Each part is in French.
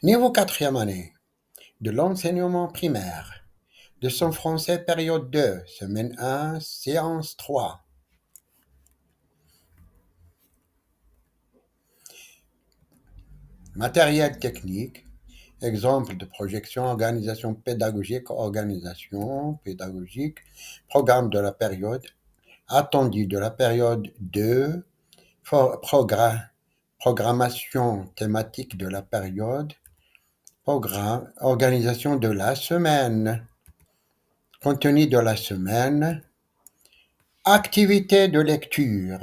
Niveau quatrième année de l'enseignement primaire, de son français période 2, semaine 1, séance 3. Matériel technique, exemple de projection, organisation pédagogique, programme de la période, attendu de la période 2, programmation thématique de la période, organisation de la semaine, contenu de la semaine, activité de lecture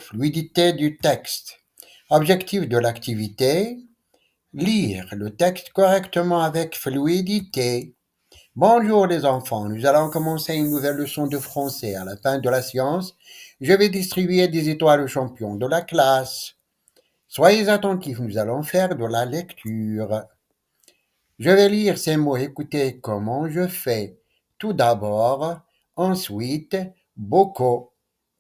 fluidité du texte, objectif de l'activité, lire le texte correctement avec fluidité. Bonjour les enfants, nous allons commencer une nouvelle leçon de français. À la fin de la séance, je vais distribuer des étoiles aux champions de la classe. Soyez attentifs, nous allons faire de la lecture. Je vais lire ces mots, écoutez comment je fais. Tout d'abord, ensuite, beaucoup,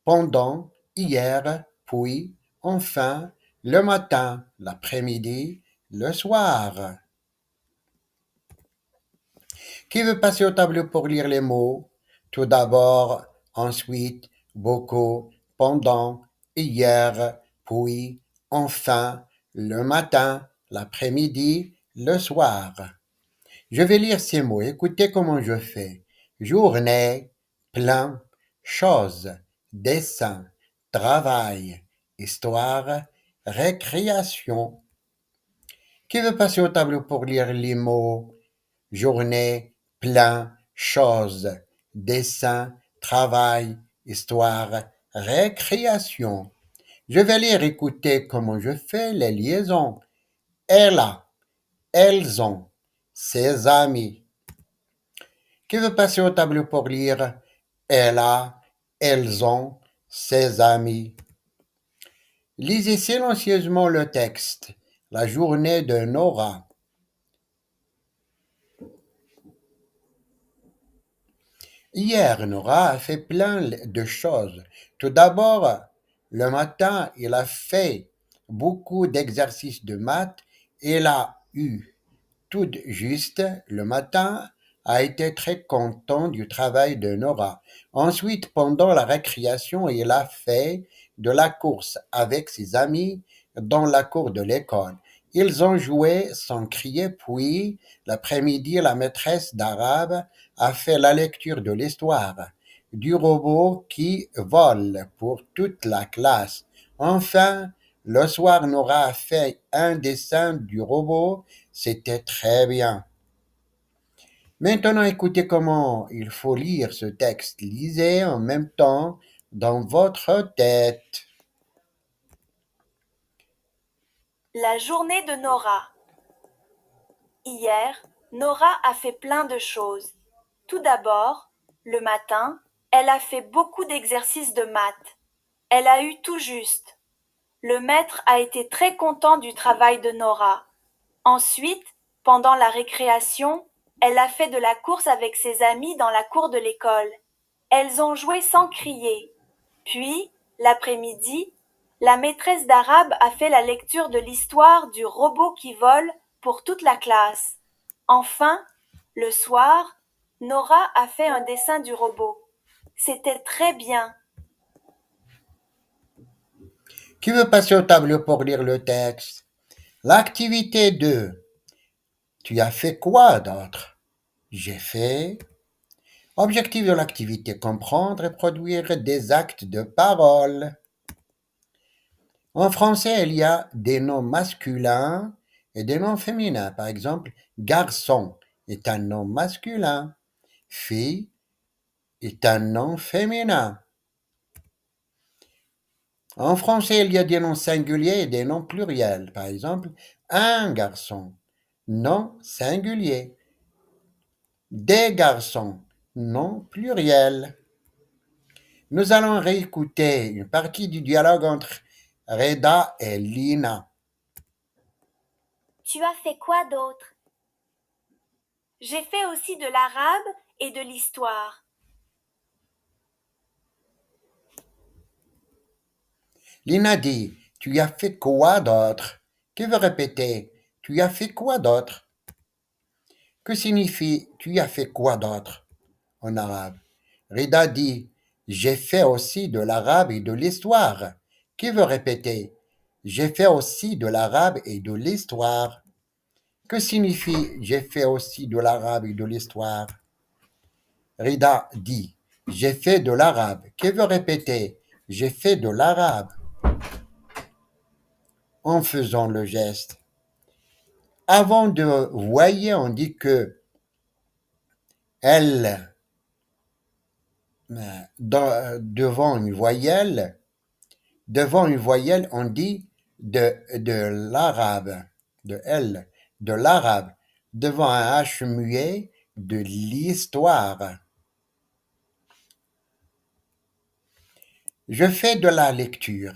pendant, hier, puis, enfin, le matin, l'après-midi, le soir. Qui veut passer au tableau pour lire les mots? Tout d'abord, ensuite, beaucoup, pendant, hier, puis, enfin, le matin, l'après-midi, le soir. Je vais lire ces mots. Écoutez comment je fais. Journée, plein, chose, dessin, travail, histoire, récréation. Qui veut passer au tableau pour lire les mots? Journée, plein, chose, dessin, travail, histoire, récréation. Je vais lire, écouter comment je fais les liaisons. Elle a, elles ont, ses amis. Qui veut passer au tableau pour lire? Elle a, elles ont, ses amis. Lisez silencieusement le texte. La journée de Nora. Hier, Nora a fait plein de choses. Tout d'abord, le matin, il a fait beaucoup d'exercices de maths. Il a eu tout juste le matin, a été très content du travail de Nora. Ensuite, pendant la récréation, il a fait de la course avec ses amis dans la cour de l'école. Ils ont joué sans crier, puis l'après-midi, la maîtresse d'arabe a fait la lecture de l'histoire du robot qui vole pour toute la classe. Enfin, le soir, Nora a fait un dessin du robot. C'était très bien. Maintenant, écoutez comment il faut lire ce texte. Lisez en même temps dans votre tête. La journée de Nora. Hier, Nora a fait plein de choses. Tout d'abord, le matin, elle a fait beaucoup d'exercices de maths. Elle a eu tout juste. Le maître a été très content du travail de Nora. Ensuite, pendant la récréation, elle a fait de la course avec ses amis dans la cour de l'école. Elles ont joué sans crier. Puis, l'après-midi, la maîtresse d'arabe a fait la lecture de l'histoire du robot qui vole pour toute la classe. Enfin, le soir, Nora a fait un dessin du robot. C'était très bien. Qui veut passer au tableau pour lire le texte? L'activité 2. Tu as fait quoi d'autre? J'ai fait. Objectif de l'activité, comprendre et produire des actes de parole. En français, il y a des noms masculins et des noms féminins. Par exemple, garçon est un nom masculin, fille est un nom féminin. En français, il y a des noms singuliers et des noms pluriels. Par exemple, un garçon, nom singulier. Des garçons, nom pluriel. Nous allons réécouter une partie du dialogue entre Reda et Lina. Tu as fait quoi d'autre? J'ai fait aussi de l'arabe et de l'histoire. Lina dit, tu as fait quoi d'autre? Qui veut répéter? Tu as fait quoi d'autre? Que signifie tu as fait quoi d'autre en arabe? Rida dit j'ai fait aussi de l'arabe et de l'histoire. Qui veut répéter? J'ai fait aussi de l'arabe et de l'histoire. Que signifie j'ai fait aussi de l'arabe et de l'histoire? Rida dit j'ai fait de l'arabe. Qui veut répéter? J'ai fait de l'arabe. En faisant le geste. Avant de voyer, on dit que elle, devant une voyelle, on dit de l'arabe, de elle, de l'arabe. Devant un H muet, de l'histoire. Je fais de la lecture.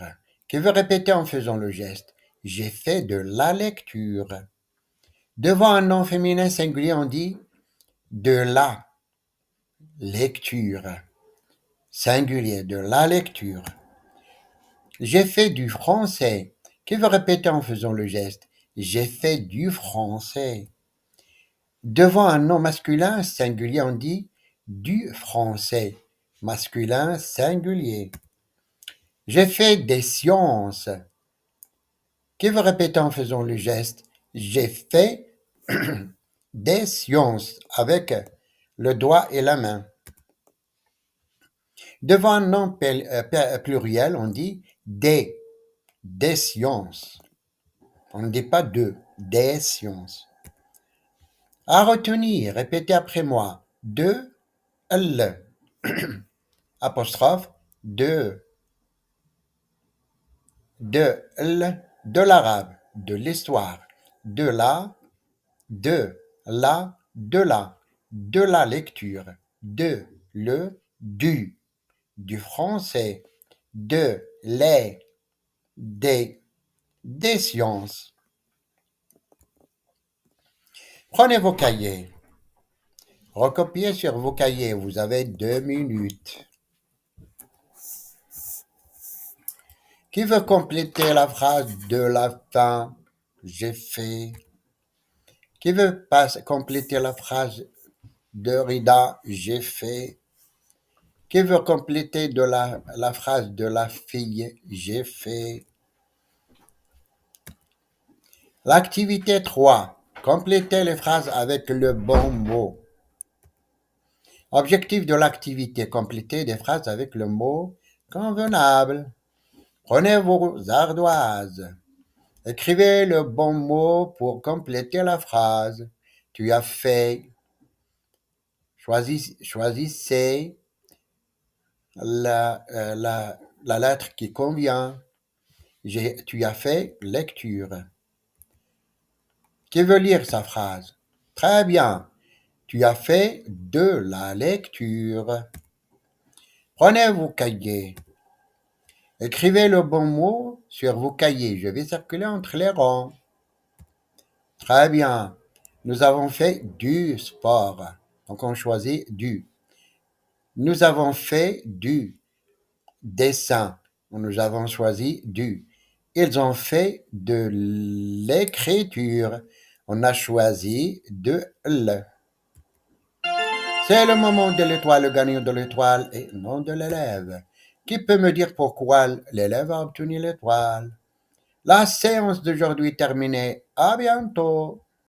Qui veut répéter en faisant le geste? J'ai fait de la lecture. Devant un nom féminin singulier, on dit de la lecture. Singulier, de la lecture. J'ai fait du français. Qui veut répéter en faisant le geste? J'ai fait du français. Devant un nom masculin singulier, on dit du français. Masculin singulier. J'ai fait des sciences. Qui veut répéter en faisant le geste? J'ai fait des sciences avec le doigt et la main. Devant un nom pluriel, on dit des sciences. On ne dit pas des sciences. À retenir, répétez après moi. De, l, apostrophe, de l, de l'arabe, de l'histoire, de la, de la lecture, de, le, du français, de, les, des sciences. Prenez vos cahiers. Recopiez sur vos cahiers, vous avez 2 minutes. Qui veut compléter la phrase de la fin? J'ai fait. Qui veut compléter la phrase de Rida? J'ai fait. Qui veut compléter de la phrase de la fille? J'ai fait. L'activité 3. Complétez les phrases avec le bon mot. Objectif de l'activité. Compléter des phrases avec le mot convenable. Prenez vos ardoises. Écrivez le bon mot pour compléter la phrase. Tu as fait. Choisissez la lettre qui convient. Tu as fait lecture. Qui veut lire sa phrase? Très bien. Tu as fait de la lecture. Prenez vos cahiers. Écrivez le bon mot sur vos cahiers. Je vais circuler entre les rangs. Très bien. Nous avons fait du sport. Donc on choisit du. Nous avons fait du dessin. Nous avons choisi du. Ils ont fait de l'écriture. On a choisi de l. C'est le moment de l'étoile, le gagnant de l'étoile et non de l'élève. Qui peut me dire pourquoi l'élève a obtenu l'étoile? La séance d'aujourd'hui est terminée. À bientôt.